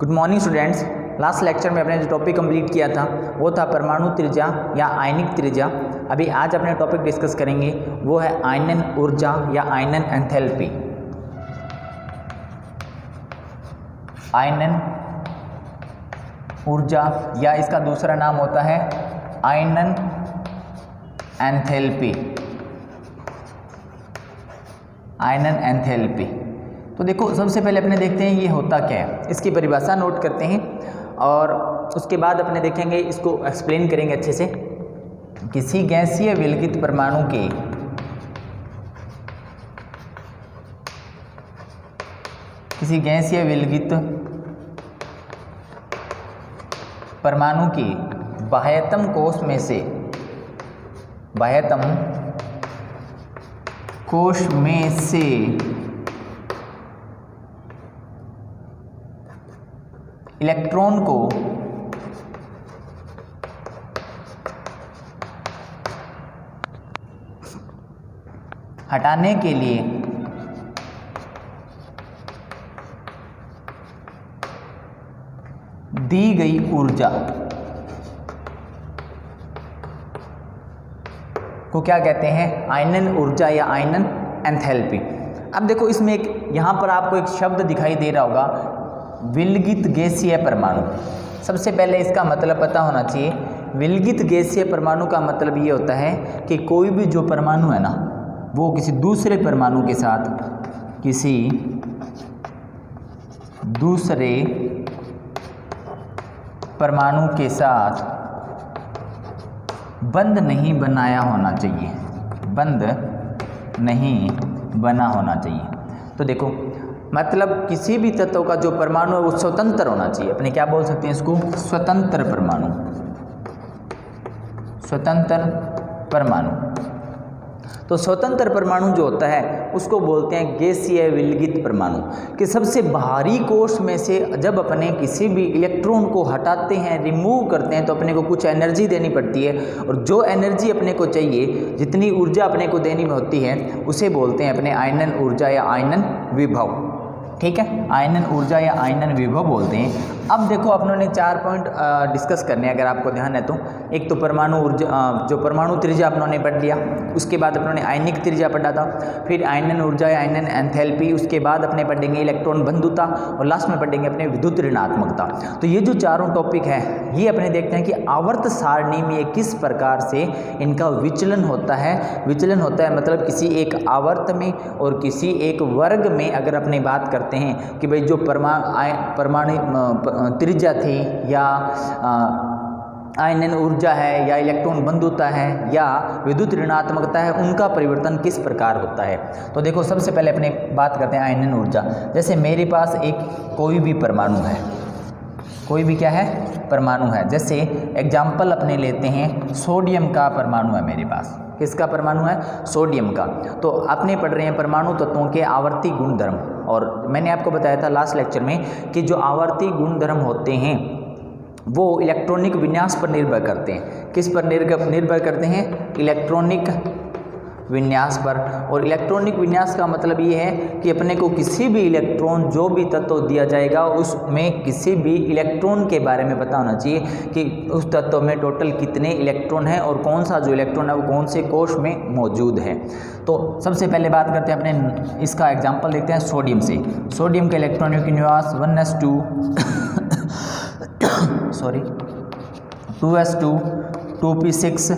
Good morning students. Last lecture में अपने जो टॉपिक कंप्लीट किया था वो था परमाणु त्रिज्या या आयनिक त्रिज्या। अभी आज अपने टॉपिक डिस्कस करेंगे वो है आयनन ऊर्जा या आयनन एंथैल्पी। आयनन ऊर्जा या इसका दूसरा नाम होता है आयनन एंथैल्पी। आयनन एंथैल्पी तो देखो सबसे पहले अपने देखते हैं ये होता क्या है, इसकी परिभाषा नोट करते हैं और उसके बाद अपने देखेंगे, इसको एक्सप्लेन करेंगे अच्छे से। किसी गैसीय विलगित परमाणु के परमाणु की बाह्यतम कोश में से इलेक्ट्रॉन को हटाने के लिए दी गई ऊर्जा को क्या कहते हैं? आयनन ऊर्जा या आयनन एंथैल्पी। अब देखो इसमें एक यहां पर आपको एक शब्द दिखाई दे रहा होगा, विलगित गैसीय परमाणु। सबसे पहले इसका मतलब पता होना चाहिए। विलगित गैसीय परमाणु का मतलब ये होता है कि कोई भी जो परमाणु है ना वो किसी दूसरे परमाणु के साथ बंध नहीं बना होना चाहिए। तो देखो मतलब किसी भी तत्व का जो परमाणु है वो स्वतंत्र होना चाहिए। अपने क्या बोल सकते हैं इसको? स्वतंत्र परमाणु। तो स्वतंत्र परमाणु जो होता है उसको बोलते हैं गैसीय विलगित परमाणु। कि सबसे बाहरी कोश में से जब अपने किसी भी इलेक्ट्रॉन को हटाते हैं, रिमूव करते हैं, तो अपने को कुछ एनर्जी देनी पड़ती है और जो एनर्जी अपने को चाहिए, जितनी ऊर्जा अपने को देनी में होती है, उसे बोलते हैं अपने आयनन ऊर्जा या आयनन विभव। ठीक है, आयनन ऊर्जा या आयनन विभव बोलते हैं। अब देखो अपनों 4 पॉइंट डिस्कस करने हैं, अगर आपको ध्यान है तो। एक तो परमाणु ऊर्जा, जो परमाणु त्रिज्या अपनों ने पढ़ लिया, उसके बाद अपनों ने आयनिक त्रिज्या पढ़ा था, फिर आयनन ऊर्जा या आयनन एंथैल्पी, उसके बाद अपने पढ़ेंगे इलेक्ट्रॉन बंधुता और लास्ट में पढ़ेंगे अपने विद्युत ऋणात्मकता। तो ये जो चारों टॉपिक है ये अपने देखते हैं कि आवर्त सारणी में किस प्रकार से इनका विचलन होता है। मतलब किसी एक आवर्त में और किसी एक वर्ग में अगर अपने बात करते हैं कि भाई जो परमाणु त्रिज्या थी या आयनन ऊर्जा है या इलेक्ट्रॉन बंधुता है या विद्युत ऋणात्मकता है, उनका परिवर्तन किस प्रकार होता है। तो देखो सबसे पहले अपने बात करते हैं आयनन ऊर्जा। जैसे मेरे पास कोई भी परमाणु है, परमाणु है। जैसे एग्जाम्पल अपने लेते हैं, सोडियम का परमाणु है मेरे पास। किसका परमाणु है? सोडियम का। तो अपने पढ़ रहे हैं परमाणु तत्वों के आवर्ती गुणधर्म। और मैंने आपको बताया था लास्ट लेक्चर में कि जो आवर्ती गुणधर्म होते हैं वो इलेक्ट्रॉनिक विन्यास पर निर्भर करते हैं। किस पर निर्भर करते हैं? इलेक्ट्रॉनिक विन्यास पर। और इलेक्ट्रॉनिक विन्यास का मतलब ये है कि अपने को किसी भी इलेक्ट्रॉन, जो भी तत्व दिया जाएगा, उसमें किसी भी इलेक्ट्रॉन के बारे में पता होना चाहिए कि उस तत्व में टोटल कितने इलेक्ट्रॉन हैं और कौन सा जो इलेक्ट्रॉन है वो कौन से कोश में मौजूद है। तो सबसे पहले बात करते हैं अपने, इसका एग्जाम्पल देखते हैं सोडियम से। सोडियम के इलेक्ट्रॉनिक विन्यास 1s2 2s2 2p6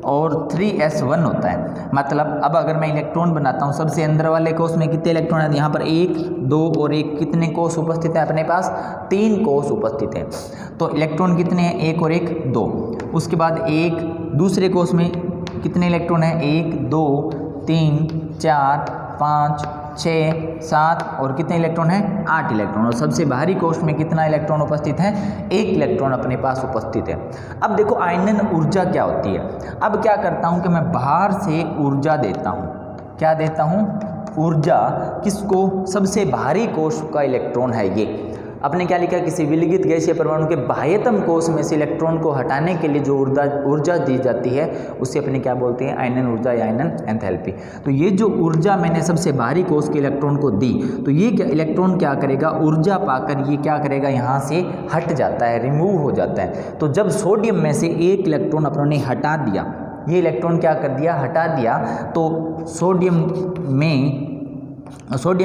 और 3s1 होता है। मतलब अब अगर मैं इलेक्ट्रॉन बनाता हूँ, सबसे अंदर वाले कोश में कितने इलेक्ट्रॉन है? यहाँ पर 1 2 और 1 कितने कोश उपस्थित है अपने पास? 3 कोश उपस्थित है। तो इलेक्ट्रॉन कितने हैं? 1 और 1 2। उसके बाद एक दूसरे कोश में कितने इलेक्ट्रॉन है? 1 2 3 4 5 6 7 और कितने इलेक्ट्रॉन हैं? 8 इलेक्ट्रॉन। और सबसे बाहरी कोश में कितना इलेक्ट्रॉन उपस्थित है? 1 इलेक्ट्रॉन अपने पास उपस्थित है। अब देखो आयनन ऊर्जा क्या होती है। अब क्या करता हूं कि मैं बाहर से ऊर्जा देता हूं। क्या देता हूं? ऊर्जा। किसको? सबसे बाहरी कोश का इलेक्ट्रॉन है ये। अपने क्या लिखा, किसी विलगित गैसीय परमाणु के बाह्यतम कोश में से इलेक्ट्रॉन को हटाने के लिए जो ऊर्जा दी जाती है उसे अपने क्या बोलते हैं, आयनन ऊर्जा या आयनन एंथैल्पी। तो ये जो ऊर्जा मैंने सबसे बाहरी कोश के इलेक्ट्रॉन को दी, तो ये इलेक्ट्रॉन क्या करेगा, ऊर्जा पाकर ये क्या करेगा, यहाँ से हट जाता है, रिमूव हो जाता है। तो जब सोडियम में से एक इलेक्ट्रॉन अपनों ने हटा दिया, ये इलेक्ट्रॉन क्या कर दिया, हटा दिया, तो सोडियम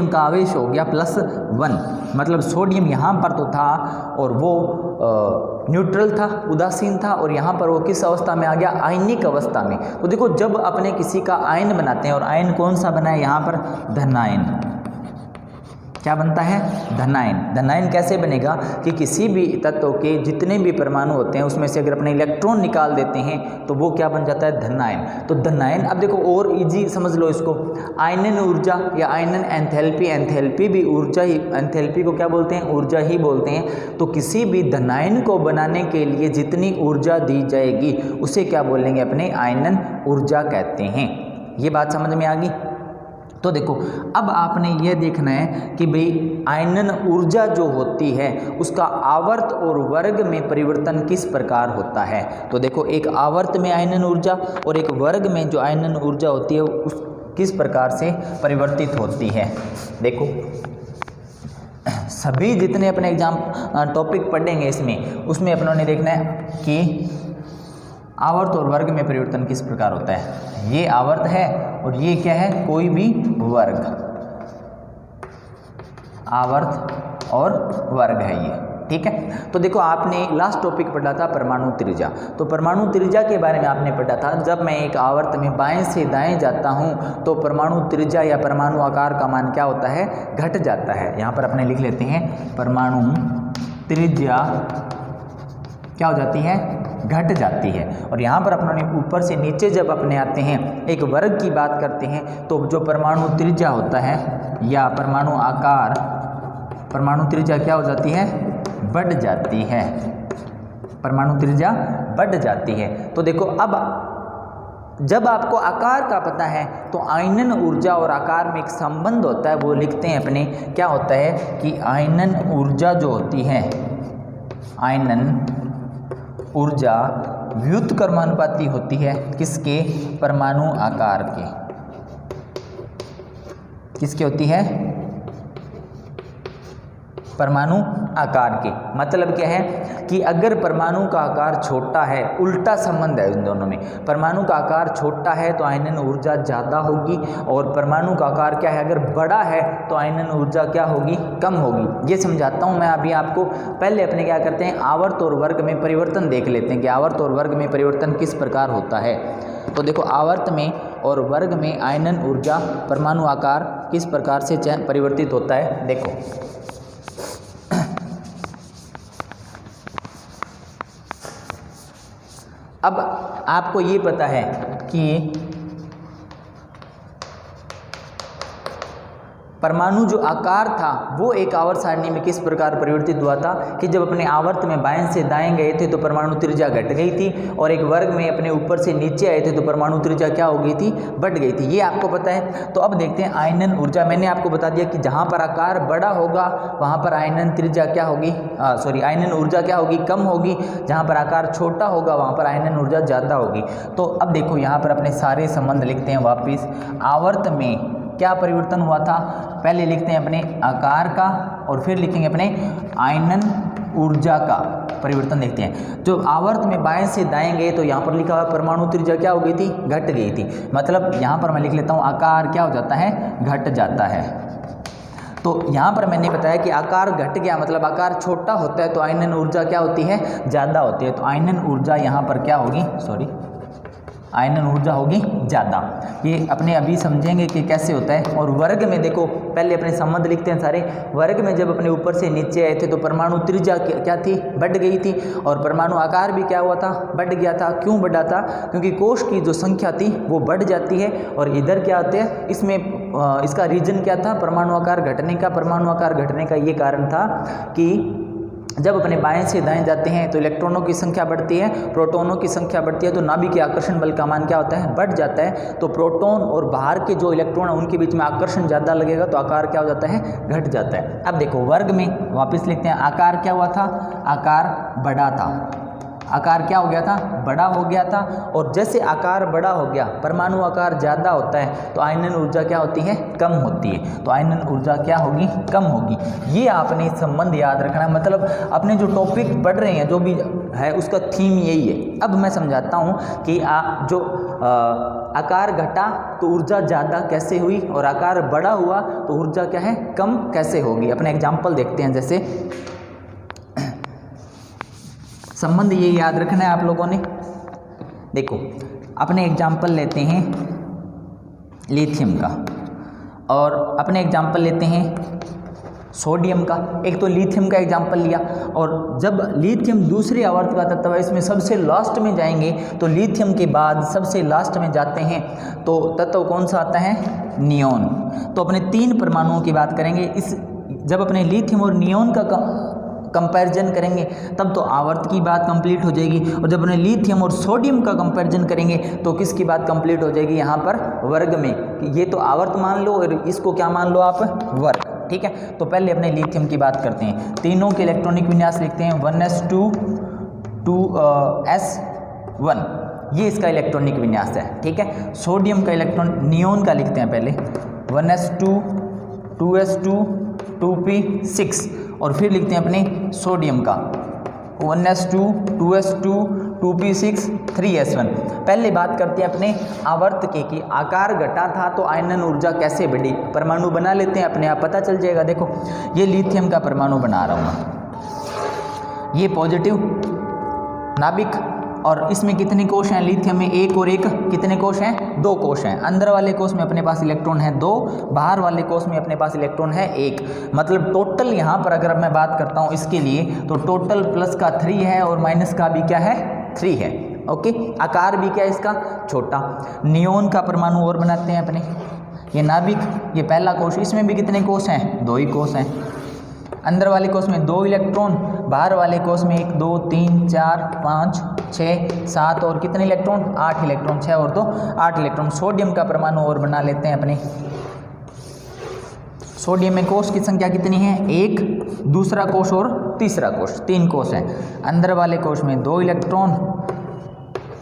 का आवेश हो गया +1, मतलब सोडियम यहाँ पर तो था और वो न्यूट्रल था, उदासीन था, और यहाँ पर वो किस अवस्था में आ गया, आयनिक अवस्था में। तो देखो जब अपने किसी का आयन बनाते हैं, और आयन कौन सा बना है यहाँ पर, धनायन, क्या बनता है, धनायन। धनायन कैसे बनेगा कि किसी भी तत्व के जितने भी परमाणु होते हैं उसमें से अगर अपने इलेक्ट्रॉन निकाल देते हैं तो वो क्या बन जाता है, धनायन। तो धनायन, अब देखो और इजी समझ लो इसको, आयनन ऊर्जा या आयनन एंथैल्पी, एंथैल्पी भी ऊर्जा ही, एंथैल्पी को क्या बोलते हैं, ऊर्जा ही बोलते हैं। तो किसी भी धनायन को बनाने के लिए जितनी ऊर्जा दी जाएगी उसे क्या बोलेंगे, अपने आयनन ऊर्जा कहते हैं। ये बात समझ में आ गई। तो देखो अब आपने ये देखना है कि भाई आयनन ऊर्जा जो होती है उसका आवर्त और वर्ग में परिवर्तन किस प्रकार होता है। तो देखो एक आवर्त में आयनन ऊर्जा और एक वर्ग में जो आयनन ऊर्जा होती है उस किस प्रकार से परिवर्तित होती है। देखो सभी जितने अपने एग्जाम टॉपिक पढ़ेंगे इसमें, उसमें अपनों ने देखना है कि आवर्त और वर्ग में परिवर्तन किस प्रकार होता है। ये आवर्त है और ये क्या है, कोई भी वर्ग, आवर्त और वर्ग है ये, ठीक है। तो देखो आपने लास्ट टॉपिक पढ़ा था परमाणु त्रिज्या। तो परमाणु त्रिज्या के बारे में आपने पढ़ा था, जब मैं एक आवर्त में बाएं से दाएं जाता हूं तो परमाणु त्रिज्या या परमाणु आकार का मान क्या होता है, घट जाता है। यहाँ पर अपने लिख लेते हैं, परमाणु त्रिज्या क्या हो जाती है, घट जाती है। और यहाँ पर अपने ऊपर से नीचे जब अपने आते हैं, एक वर्ग की बात करते हैं, तो जो परमाणु त्रिज्या होता है या परमाणु आकार, परमाणु त्रिज्या क्या हो जाती है, बढ़ जाती है, परमाणु त्रिज्या बढ़ जाती है। तो देखो अब जब आपको आकार का पता है तो आयनन ऊर्जा और आकार में एक संबंध होता है, वो लिखते हैं अपने, क्या होता है कि आयनन ऊर्जा जो होती है, आयनन ऊर्जा व्युत्क्रमानुपाती होती है किसके, परमाणु आकार के। किसके होती है, परमाणु आकार के। मतलब क्या है कि अगर परमाणु का आकार छोटा है, उल्टा संबंध है इन दोनों में, परमाणु का आकार छोटा है तो आयनन ऊर्जा ज़्यादा होगी, और परमाणु का आकार क्या है, अगर बड़ा है तो आयनन ऊर्जा क्या होगी, कम होगी। ये समझाता हूँ मैं अभी आपको। पहले अपने क्या करते हैं, आवर्त और वर्ग में परिवर्तन देख लेते हैं कि आवर्त और वर्ग में परिवर्तन किस प्रकार होता है। तो देखो आवर्त में और वर्ग में आयनन ऊर्जा, परमाणु आकार किस प्रकार से परिवर्तित होता है। देखो अब आपको ये पता है कि परमाणु जो आकार था वो एक आवर्त सारणी में किस प्रकार परिवर्तित हुआ था कि जब अपने आवर्त में बाएं से दाएं गए थे तो परमाणु त्रिज्या घट गई थी, और एक वर्ग में अपने ऊपर से नीचे आए थे तो परमाणु त्रिज्या क्या हो गई थी, बढ़ गई थी। ये आपको पता है। तो अब देखते हैं आयनन ऊर्जा। मैंने आपको बता दिया कि जहाँ पर आकार बड़ा होगा वहाँ पर आयनन त्रिज्या क्या होगी, आयनन ऊर्जा क्या होगी, कम होगी। जहाँ पर आकार छोटा होगा वहाँ पर आयनन ऊर्जा ज़्यादा होगी। तो अब देखो यहाँ पर अपने सारे संबंध लिखते हैं वापिस। आवर्त में क्या परिवर्तन हुआ था, पहले लिखते हैं अपने आकार का और फिर लिखेंगे अपने आयनन ऊर्जा का परिवर्तन। देखते हैं जो आवर्त में बाएं से दाएं गए तो यहाँ पर लिखा हुआ परमाणु त्रिज्या क्या हो गई थी, घट गई थी। मतलब यहाँ पर मैं लिख लेता हूँ आकार क्या हो जाता है, घट जाता है। तो यहाँ पर मैंने बताया कि आकार घट गया, मतलब आकार छोटा होता है तो आयनन ऊर्जा क्या होती है, ज़्यादा होती है। तो आयनन ऊर्जा यहाँ पर क्या होगी, आयनन ऊर्जा होगी ज़्यादा। ये अपने अभी समझेंगे कि कैसे होता है। और वर्ग में देखो पहले अपने संबंध लिखते हैं सारे। वर्ग में जब अपने ऊपर से नीचे आए थे तो परमाणु त्रिज्या क्या थी, बढ़ गई थी, और परमाणु आकार भी क्या हुआ था, बढ़ गया था। क्यों बढ़ा था, क्योंकि कोश की जो संख्या थी वो बढ़ जाती है। और इधर क्या होते हैं, इसमें इसका रीजन क्या था, परमाणु आकार घटने का। परमाणु आकार घटने का ये कारण था कि जब अपने बाएं से दाएं जाते हैं तो इलेक्ट्रॉनों की संख्या बढ़ती है, प्रोटॉनों की संख्या बढ़ती है, तो नाभिक के आकर्षण बल का मान क्या होता है, बढ़ जाता है। तो प्रोटॉन और बाहर के जो इलेक्ट्रॉन हैं उनके बीच में आकर्षण ज़्यादा लगेगा तो आकार क्या हो जाता है, घट जाता है। अब देखो वर्ग में वापस लिखते हैं, आकार क्या हुआ था, आकार बढ़ा था, आकार क्या हो गया था, बड़ा हो गया था। और जैसे आकार बड़ा हो गया, परमाणु आकार ज़्यादा होता है तो आयनन ऊर्जा क्या होती है, कम होती है। तो आयनन ऊर्जा क्या होगी, कम होगी। ये आपने संबंध याद रखना है, मतलब अपने जो टॉपिक पढ़ रहे हैं जो भी है उसका थीम यही है। अब मैं समझाता हूँ कि आकार घटा तो ऊर्जा ज़्यादा कैसे हुई और आकार बड़ा हुआ तो ऊर्जा क्या है, कम कैसे होगी। अपने एग्जाम्पल देखते हैं। जैसे संबंध ये याद रखना है आप लोगों ने। देखो अपने एग्जाम्पल लेते हैं लिथियम का और अपने एग्जाम्पल लेते हैं सोडियम का। एक तो लिथियम का एग्जाम्पल लिया और जब लिथियम दूसरी आवर्त का तत्व है, इसमें सबसे लास्ट में जाएंगे तो लिथियम के बाद सबसे लास्ट में जाते हैं तो तत्व कौन सा आता है, नियोन। तो अपने 3 परमाणुओं की बात करेंगे। इस जब अपने लिथियम और नियोन का कंपैरिजन करेंगे तब तो आवर्त की बात कंप्लीट हो जाएगी, और जब अपने लिथियम और सोडियम का कंपैरिजन करेंगे तो किसकी बात कंप्लीट हो जाएगी, यहाँ पर वर्ग में। ये तो आवर्त मान लो और इसको क्या मान लो आप, वर्ग। ठीक है, तो पहले अपने लिथियम की बात करते हैं। तीनों के इलेक्ट्रॉनिक विन्यास लिखते हैं 1s2 2s1, ये इसका इलेक्ट्रॉनिक विन्यास है। ठीक है, सोडियम का इलेक्ट्रॉन नियोन का लिखते हैं पहले 1s2 2s2 2p6, और फिर लिखते हैं अपने सोडियम का 1s2 2s2 2p6 3s1। पहले बात करते हैं अपने आवर्त के कि आकार घटा था तो आयनन ऊर्जा कैसे बढ़ी। परमाणु बना लेते हैं, अपने आप पता चल जाएगा। देखो ये लिथियम का परमाणु बना रहा हूँ मैं, ये पॉजिटिव नाभिक, और इसमें कितने कोश हैं, लिथियम में 1 और 1 कितने कोश हैं, 2 कोश हैं। अंदर वाले कोश में अपने पास इलेक्ट्रॉन है 2, बाहर वाले कोश में अपने पास इलेक्ट्रॉन है 1। मतलब टोटल यहाँ पर अगर मैं बात करता हूँ इसके लिए तो टोटल प्लस का 3 है और माइनस का भी क्या है, 3 है। ओके, आकार भी क्या है इसका, छोटा। नियोन का परमाणु और बनाते हैं अपने, ये नाभिक, ये पहला कोश, इसमें भी कितने कोश हैं, 2 ही कोश हैं। अंदर वाले कोश में 2 इलेक्ट्रॉन, बाहर वाले कोश में 1 2 3 4 5 6 7 और कितने इलेक्ट्रॉन, 8 इलेक्ट्रॉन। 6 और 2 8 इलेक्ट्रॉन। सोडियम का परमाणु और बना लेते हैं अपने। सोडियम में कोश की संख्या कितनी है, 1, दूसरा कोश और तीसरा कोश, 3 कोश हैं। अंदर वाले कोश में 2 इलेक्ट्रॉन,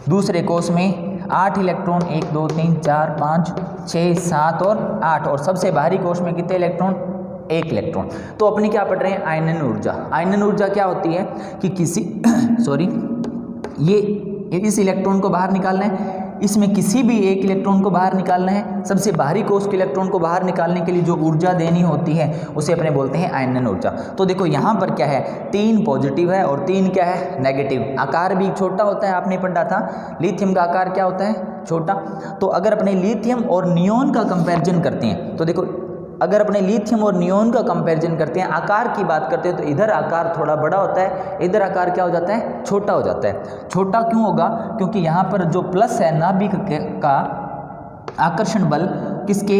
दूसरे कोश में 8 इलेक्ट्रॉन, 1 2 3 4 5 6 7 और 8, और सबसे बाहरी कोश में कितने इलेक्ट्रॉन, 1 इलेक्ट्रॉन। तो अपने क्या पढ़ रहे हैं, आयनन ऊर्जा। आयनन ऊर्जा क्या होती है कि किसी ये इस इलेक्ट्रॉन को बाहर निकालना है, इसमें किसी भी एक इलेक्ट्रॉन को बाहर निकालना है, सबसे बाहरी कोश के इलेक्ट्रॉन को बाहर निकालने के लिए जो ऊर्जा देनी होती है उसे अपने बोलते हैं आयनन ऊर्जा। तो देखो यहाँ पर क्या है, 3 पॉजिटिव है और 3 क्या है, नेगेटिव। आकार भी छोटा होता है, आपने पढ़ा था लिथियम का आकार क्या होता है, छोटा। तो अगर अपने लिथियम और नियोन का कंपैरिजन करते हैं तो देखो, अगर अपने लिथियम और नियोन का कंपैरिजन करते हैं, आकार की बात करते हैं तो इधर आकार थोड़ा बड़ा होता है, इधर आकार क्या हो जाता है, छोटा हो जाता है। छोटा क्यों होगा, क्योंकि यहाँ पर जो प्लस है नाभिक का आकर्षण बल किसके,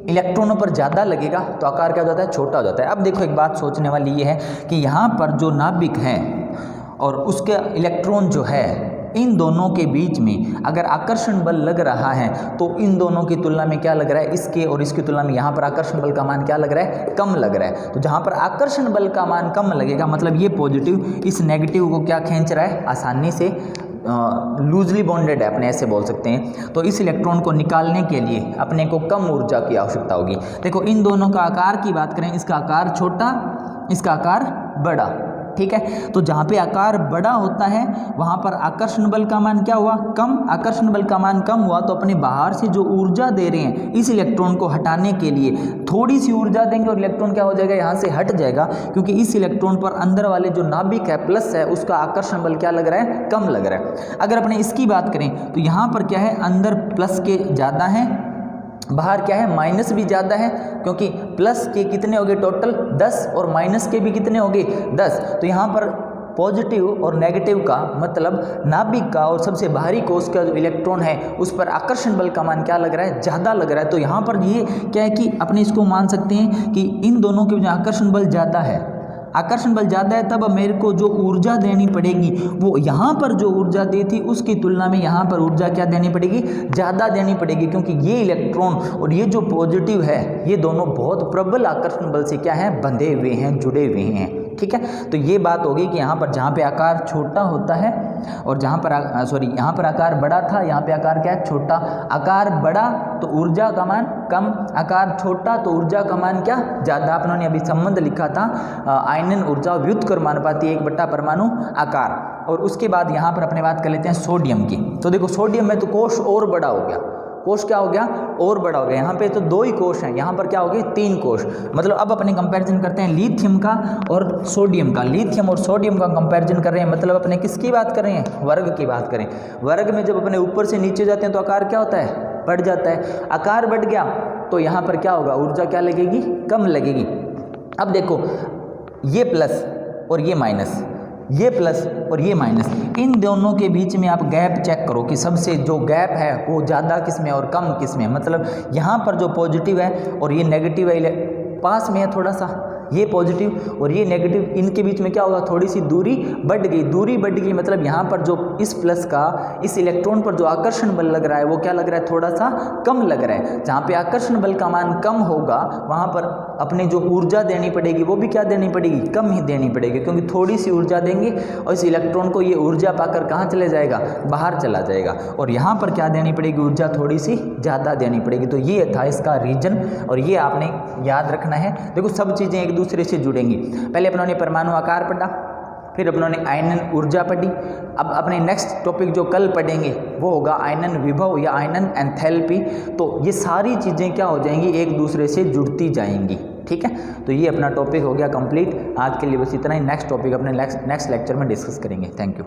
इलेक्ट्रॉनों पर ज़्यादा लगेगा तो आकार क्या हो जाता है, छोटा हो जाता है। अब देखो एक बात सोचने वाली ये है कि यहाँ पर जो नाभिक है और उसके इलेक्ट्रॉन जो है, इन दोनों के बीच में अगर आकर्षण बल लग रहा है तो इन दोनों की तुलना में क्या लग रहा है, इसके और इसकी तुलना में यहाँ पर आकर्षण बल का मान क्या लग रहा है, कम लग रहा है। तो जहाँ पर आकर्षण बल का मान कम लगेगा मतलब ये पॉजिटिव इस नेगेटिव को क्या खींच रहा है, आसानी से लूजली बॉन्डेड है, अपने ऐसे बोल सकते हैं। तो इस इलेक्ट्रॉन को निकालने के लिए अपने को कम ऊर्जा की आवश्यकता होगी। देखो इन दोनों का आकार की बात करें, इसका आकार छोटा, इसका आकार बड़ा। ठीक है, तो जहाँ पे आकार बड़ा होता है वहाँ पर आकर्षण बल का मान क्या हुआ, कम। आकर्षण बल का मान कम हुआ तो अपने बाहर से जो ऊर्जा दे रहे हैं इस इलेक्ट्रॉन को हटाने के लिए थोड़ी सी ऊर्जा देंगे और इलेक्ट्रॉन क्या हो जाएगा, यहाँ से हट जाएगा, क्योंकि इस इलेक्ट्रॉन पर अंदर वाले जो नाभिक है प्लस है उसका आकर्षण बल क्या लग रहा है, कम लग रहा है। अगर अपने इसकी बात करें तो यहाँ पर क्या है, अंदर प्लस के ज़्यादा हैं, बाहर क्या है, माइनस भी ज़्यादा है, क्योंकि प्लस के कितने हो गए टोटल 10 और माइनस के भी कितने हो गए 10। तो यहाँ पर पॉजिटिव और नेगेटिव का मतलब नाभिक का और सबसे बाहरी कोश का जो इलेक्ट्रॉन है उस पर आकर्षण बल का मान क्या लग रहा है, ज़्यादा लग रहा है। तो यहाँ पर ये क्या है कि अपने इसको मान सकते हैं कि इन दोनों के जो आकर्षण बल ज़्यादा है, आकर्षण बल ज़्यादा है तब मेरे को जो ऊर्जा देनी पड़ेगी वो यहाँ पर जो ऊर्जा दी थी उसकी तुलना में यहाँ पर ऊर्जा क्या देनी पड़ेगी, ज़्यादा देनी पड़ेगी, क्योंकि ये इलेक्ट्रॉन और ये जो पॉजिटिव है ये दोनों बहुत प्रबल आकर्षण बल से क्या है, बंधे हुए हैं, जुड़े हुए हैं। ठीक है, तो ये बात होगी कि यहाँ पर जहाँ पे आकार छोटा होता है और जहाँ पर यहाँ पर आकार बड़ा था, यहाँ पे आकार क्या है, छोटा। आकार बड़ा तो ऊर्जा का मान कम, आकार छोटा तो ऊर्जा का मान क्या, ज़्यादा। अपनों ने अभी संबंध लिखा था आयनन ऊर्जा व्युत्क्रमानुपाती 1 बटा परमाणु आकार। और उसके बाद यहाँ पर अपने बात कर लेते हैं सोडियम की। तो देखो सोडियम में तो कोश और बड़ा हो गया, कोश क्या हो गया, और बड़ा हो गया। यहाँ पे तो 2 ही कोश हैं, यहाँ पर क्या हो गए 3 कोश। मतलब अब अपने कंपैरिजन करते हैं लिथियम का और सोडियम का। लिथियम और सोडियम का कंपैरिजन कर रहे हैं, मतलब अपने किसकी बात कर रहे हैं, वर्ग की बात करें। वर्ग में जब अपने ऊपर से नीचे जाते हैं तो आकार क्या होता है, बढ़ जाता है। आकार बढ़ गया तो यहाँ पर क्या होगा, ऊर्जा क्या लगेगी, कम लगेगी। अब देखो ये प्लस और ये माइनस, ये प्लस और ये माइनस, इन दोनों के बीच में आप गैप चेक करो कि सबसे जो गैप है वो ज़्यादा किस में और कम किस में। मतलब यहाँ पर जो पॉजिटिव है और ये नेगेटिव है पास में है थोड़ा सा, ये पॉजिटिव और ये नेगेटिव, इनके बीच में क्या होगा, थोड़ी सी दूरी बढ़ गई। दूरी बढ़ गई मतलब यहाँ पर जो इस प्लस का इस इलेक्ट्रॉन पर जो आकर्षण बल लग रहा है वो क्या लग रहा है, थोड़ा सा कम लग रहा है। जहाँ पे आकर्षण बल का मान कम होगा वहाँ पर अपने जो ऊर्जा देनी पड़ेगी वो भी क्या देनी पड़ेगी, कम ही देनी पड़ेगी, क्योंकि थोड़ी सी ऊर्जा देंगे और इस इलेक्ट्रॉन को ये ऊर्जा पाकर कहाँ चले जाएगा, बाहर चला जाएगा। और यहाँ पर क्या देनी पड़ेगी, ऊर्जा थोड़ी सी ज़्यादा देनी पड़ेगी। तो ये था इसका रीजन और ये आपने याद रखना है। देखो सब चीज़ें एक दूसरे से जुड़ेंगी। पहले अपनों ने परमाणु आकार पढ़ा, फिर अपनों ने आयनन ऊर्जा पढ़ी। अब अपने नेक्स्ट टॉपिक जो कल पढ़ेंगे वो होगा आयनन विभव या आयनन एंथैल्पी। तो ये सारी चीज़ें क्या हो जाएंगी, एक दूसरे से जुड़ती जाएंगी। ठीक है, तो ये अपना टॉपिक हो गया कंप्लीट। आज के लिए बस इतना ही। नेक्स्ट टॉपिक अपने नेक्स्ट लेक्चर में डिस्कस करेंगे। Thank you.